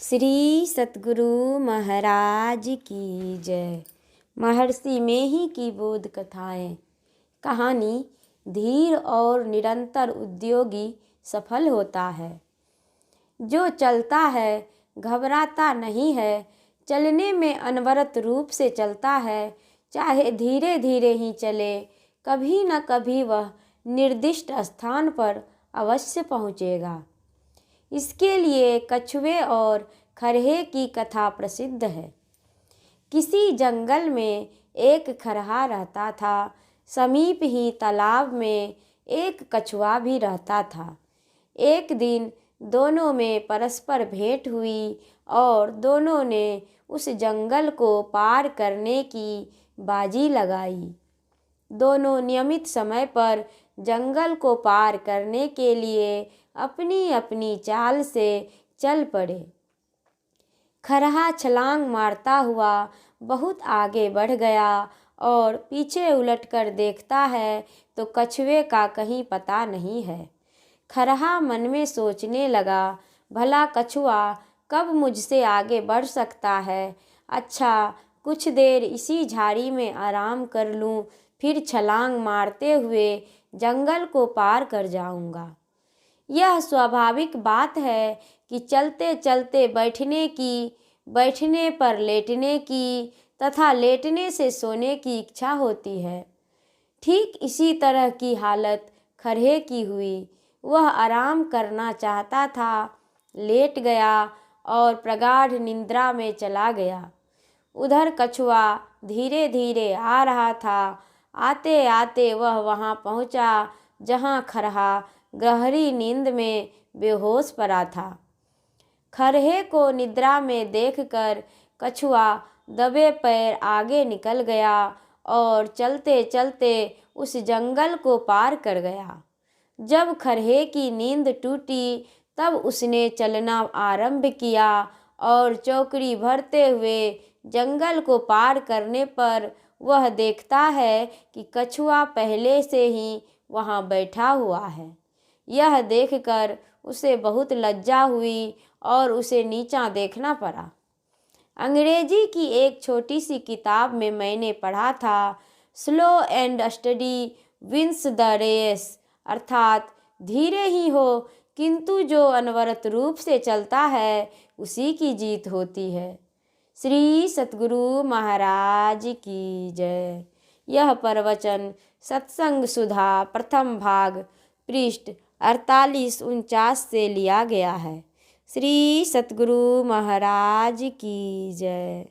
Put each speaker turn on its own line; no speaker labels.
श्री सतगुरु महाराज की जय। महर्षि मेही की बोध कथाएं। कहानी। धीर और निरंतर उद्योगी सफल होता है। जो चलता है घबराता नहीं है, चलने में अनवरत रूप से चलता है, चाहे धीरे धीरे ही चले, कभी न कभी वह निर्दिष्ट स्थान पर अवश्य पहुँचेगा। इसके लिए कछुए और खरहे की कथा प्रसिद्ध है। किसी जंगल में एक खरहा रहता था। समीप ही तालाब में एक कछुआ भी रहता था। एक दिन दोनों में परस्पर भेंट हुई और दोनों ने उस जंगल को पार करने की बाजी लगाई। दोनों नियमित समय पर जंगल को पार करने के लिए अपनी अपनी चाल से चल पड़े। खरहा छलांग मारता हुआ बहुत आगे बढ़ गया और पीछे उलटकर देखता है तो कछुए का कहीं पता नहीं है। खरहा मन में सोचने लगा, भला कछुआ कब मुझसे आगे बढ़ सकता है। अच्छा, कुछ देर इसी झाड़ी में आराम कर लूं, फिर छलांग मारते हुए जंगल को पार कर जाऊंगा। यह स्वाभाविक बात है कि चलते चलते बैठने पर लेटने की तथा लेटने से सोने की इच्छा होती है। ठीक इसी तरह की हालत खरहे की हुई। वह आराम करना चाहता था, लेट गया और प्रगाढ़ निद्रा में चला गया। उधर कछुआ धीरे धीरे आ रहा था। आते आते वह वहां पहुंचा जहां खरहा गहरी नींद में बेहोश पड़ा था। खरहे को निद्रा में देखकर कछुआ दबे पैर आगे निकल गया और चलते चलते उस जंगल को पार कर गया। जब खरहे की नींद टूटी तब उसने चलना आरंभ किया और चौकड़ी भरते हुए जंगल को पार करने पर वह देखता है कि कछुआ पहले से ही वहां बैठा हुआ है। यह देखकर उसे बहुत लज्जा हुई और उसे नीचा देखना पड़ा। अंग्रेजी की एक छोटी सी किताब में मैंने पढ़ा था, slow and steady wins the race, अर्थात धीरे ही हो किंतु जो अनवरत रूप से चलता है उसी की जीत होती है। श्री सतगुरु महाराज की जय। यह प्रवचन सत्संग सुधा प्रथम भाग पृष्ठ 48-49 से लिया गया है। श्री सतगुरु महाराज की जय।